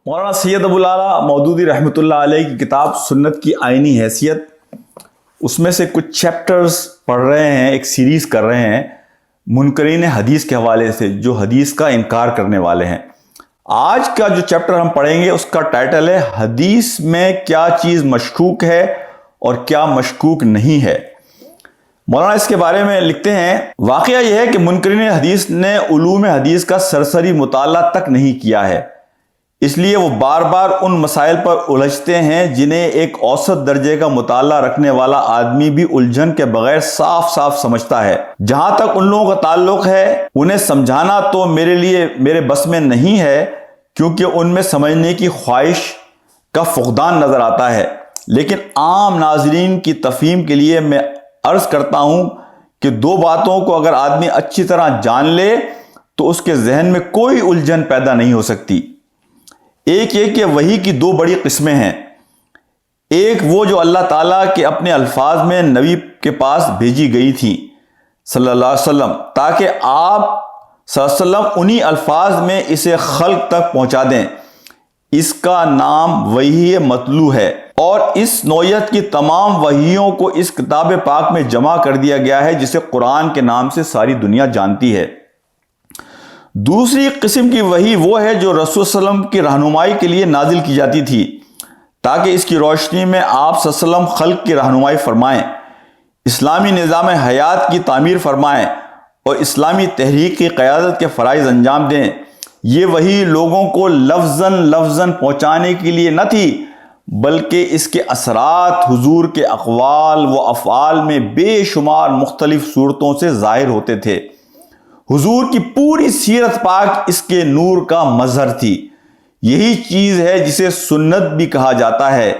مولانا سید ابو الاعلیٰ مودودی رحمۃ اللہ علیہ کی کتاب سنت کی آئینی حیثیت، اس میں سے کچھ چیپٹرز پڑھ رہے ہیں، ایک سیریز کر رہے ہیں منکرین حدیث کے حوالے سے، جو حدیث کا انکار کرنے والے ہیں۔ آج کا جو چیپٹر ہم پڑھیں گے اس کا ٹائٹل ہے حدیث میں کیا چیز مشکوک ہے اور کیا مشکوک نہیں ہے۔ مولانا اس کے بارے میں لکھتے ہیں، واقعہ یہ ہے کہ منکرین حدیث نے علوم حدیث کا سرسری مطالعہ تک نہیں کیا ہے، اس لیے وہ بار بار ان مسائل پر الجھتے ہیں جنہیں ایک اوسط درجے کا مطالعہ رکھنے والا آدمی بھی الجھن کے بغیر صاف صاف سمجھتا ہے۔ جہاں تک ان لوگوں کا تعلق ہے، انہیں سمجھانا تو میرے بس میں نہیں ہے، کیونکہ ان میں سمجھنے کی خواہش کا فقدان نظر آتا ہے، لیکن عام ناظرین کی تفہیم کے لیے میں عرض کرتا ہوں کہ دو باتوں کو اگر آدمی اچھی طرح جان لے تو اس کے ذہن میں کوئی الجھن پیدا نہیں ہو سکتی۔ ایک یہ کہ وحی کی دو بڑی قسمیں ہیں، ایک وہ جو اللہ تعالیٰ کے اپنے الفاظ میں نبی کے پاس بھیجی گئی تھی صلی اللہ علیہ وسلم، تاکہ آپ صلی اللہ علیہ وسلم انہی الفاظ میں اسے خلق تک پہنچا دیں۔ اس کا نام وحی مطلوع ہے، اور اس نوعیت کی تمام وحیوں کو اس کتاب پاک میں جمع کر دیا گیا ہے جسے قرآن کے نام سے ساری دنیا جانتی ہے۔ دوسری قسم کی وحی وہ ہے جو رسول صلی اللہ علیہ وسلم کی رہنمائی کے لیے نازل کی جاتی تھی، تاکہ اس کی روشنی میں آپ صلی اللہ علیہ وسلم خلق کی رہنمائی فرمائیں، اسلامی نظام حیات کی تعمیر فرمائیں اور اسلامی تحریک کی قیادت کے فرائض انجام دیں۔ یہ وحی لوگوں کو لفظاً پہنچانے کے لیے نہ تھی، بلکہ اس کے اثرات حضور کے اقوال و افعال میں بے شمار مختلف صورتوں سے ظاہر ہوتے تھے۔ حضور کی پوری سیرت پاک اس کے نور کا مظہر تھی۔ یہی چیز ہے جسے سنت بھی کہا جاتا ہے،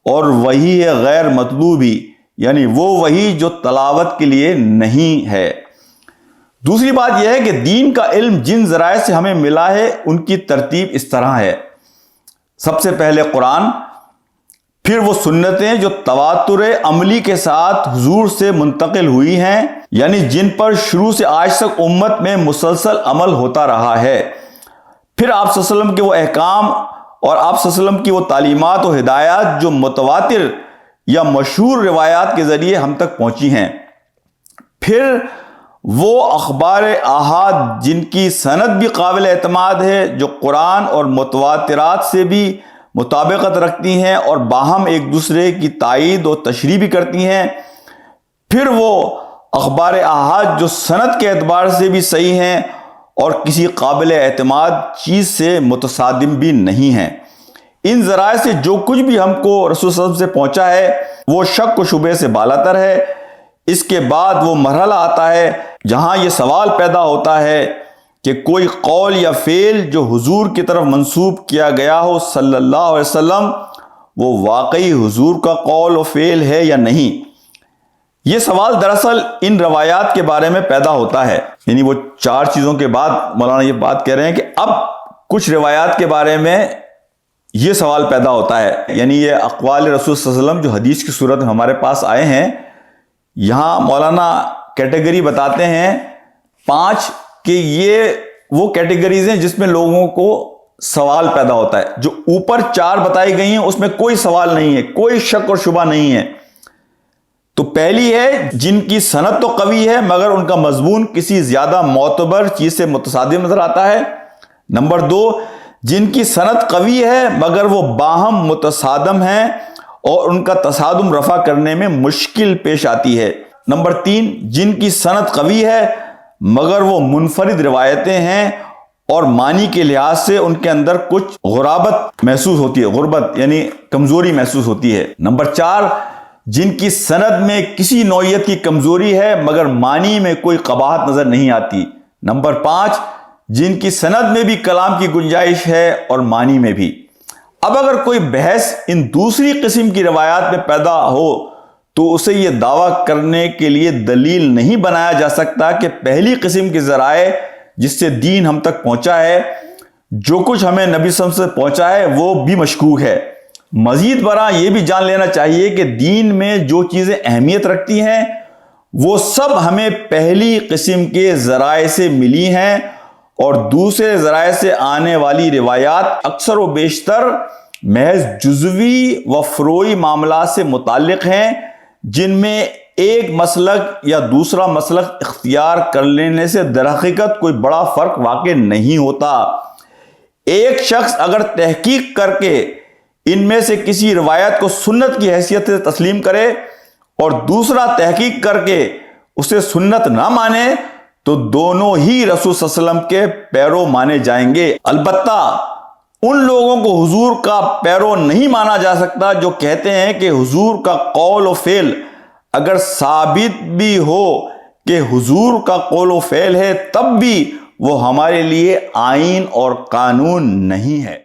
اور وہی ہے غیر مطلوبی، یعنی وہ وہی جو تلاوت کے لیے نہیں ہے۔ دوسری بات یہ ہے کہ دین کا علم جن ذرائع سے ہمیں ملا ہے ان کی ترتیب اس طرح ہے: سب سے پہلے قرآن، پھر وہ سنتیں جو تواتر عملی کے ساتھ حضور سے منتقل ہوئی ہیں، یعنی جن پر شروع سے آج تک امت میں مسلسل عمل ہوتا رہا ہے، پھر آپ صلی اللہ علیہ وسلم کے وہ احکام اور آپ صلی اللہ علیہ وسلم کی وہ تعلیمات و ہدایات جو متواتر یا مشہور روایات کے ذریعے ہم تک پہنچی ہیں، پھر وہ اخبار احاد جن کی سند بھی قابل اعتماد ہے، جو قرآن اور متواترات سے بھی مطابقت رکھتی ہیں اور باہم ایک دوسرے کی تائید و تشریح بھی کرتی ہیں، پھر وہ اخبار احاد جو سند کے اعتبار سے بھی صحیح ہیں اور کسی قابل اعتماد چیز سے متصادم بھی نہیں ہیں۔ ان ذرائع سے جو کچھ بھی ہم کو رسول صلی اللہ علیہ وسلم سے پہنچا ہے وہ شک و شبہ سے بالاتر ہے۔ اس کے بعد وہ مرحلہ آتا ہے جہاں یہ سوال پیدا ہوتا ہے کہ کوئی قول یا فعل جو حضور کی طرف منسوب کیا گیا ہو صلی اللہ علیہ وسلم، وہ واقعی حضور کا قول و فعل ہے یا نہیں۔ یہ سوال دراصل ان روایات کے بارے میں پیدا ہوتا ہے، یعنی وہ چار چیزوں کے بعد مولانا یہ بات کہہ رہے ہیں کہ اب کچھ روایات کے بارے میں یہ سوال پیدا ہوتا ہے، یعنی یہ اقوال رسول صلی اللہ علیہ وسلم جو حدیث کی صورت میں ہمارے پاس آئے ہیں، یہاں مولانا کیٹیگری بتاتے ہیں 5 کہ یہ وہ کیٹیگریز ہیں جس میں لوگوں کو سوال پیدا ہوتا ہے۔ جو اوپر 4 بتائی گئی ہیں اس میں کوئی سوال نہیں ہے، کوئی شک اور شبہ نہیں ہے۔ تو پہلی ہے جن کی سند تو قوی ہے مگر ان کا مضمون کسی زیادہ معتبر چیز سے متصادم نظر آتا ہے۔ نمبر 2، جن کی سند قوی ہے مگر وہ باہم متصادم ہیں اور ان کا تصادم رفع کرنے میں مشکل پیش آتی ہے۔ نمبر 3، جن کی سند قوی ہے مگر وہ منفرد روایتیں ہیں اور معنی کے لحاظ سے ان کے اندر کچھ غرابت محسوس ہوتی ہے، غربت یعنی کمزوری محسوس ہوتی ہے۔ نمبر 4، جن کی سند میں کسی نوعیت کی کمزوری ہے مگر معنی میں کوئی قباحت نظر نہیں آتی۔ نمبر 5، جن کی سند میں بھی کلام کی گنجائش ہے اور معنی میں بھی۔ اب اگر کوئی بحث ان دوسری قسم کی روایات میں پیدا ہو تو اسے یہ دعویٰ کرنے کے لیے دلیل نہیں بنایا جا سکتا کہ پہلی قسم کے ذرائع جس سے دین ہم تک پہنچا ہے، جو کچھ ہمیں نبی صلی اللہ علیہ وسلم سے پہنچا ہے، وہ بھی مشکوک ہے۔ مزید برآں یہ بھی جان لینا چاہیے کہ دین میں جو چیزیں اہمیت رکھتی ہیں وہ سب ہمیں پہلی قسم کے ذرائع سے ملی ہیں اور دوسرے ذرائع سے آنے والی روایات اکثر و بیشتر محض جزوی و فروعی معاملات سے متعلق ہیں، جن میں ایک مسلک یا دوسرا مسلک اختیار کر لینے سے در حقیقت کوئی بڑا فرق واقع نہیں ہوتا۔ ایک شخص اگر تحقیق کر کے ان میں سے کسی روایت کو سنت کی حیثیت سے تسلیم کرے اور دوسرا تحقیق کر کے اسے سنت نہ مانے تو دونوں ہی رسول صلی اللہ علیہ وسلم کے پیرو مانے جائیں گے۔ البتہ ان لوگوں کو حضور کا پیرو نہیں مانا جا سکتا جو کہتے ہیں کہ حضور کا قول و فعل اگر ثابت بھی ہو کہ حضور کا قول و فعل ہے، تب بھی وہ ہمارے لیے آئین اور قانون نہیں ہے۔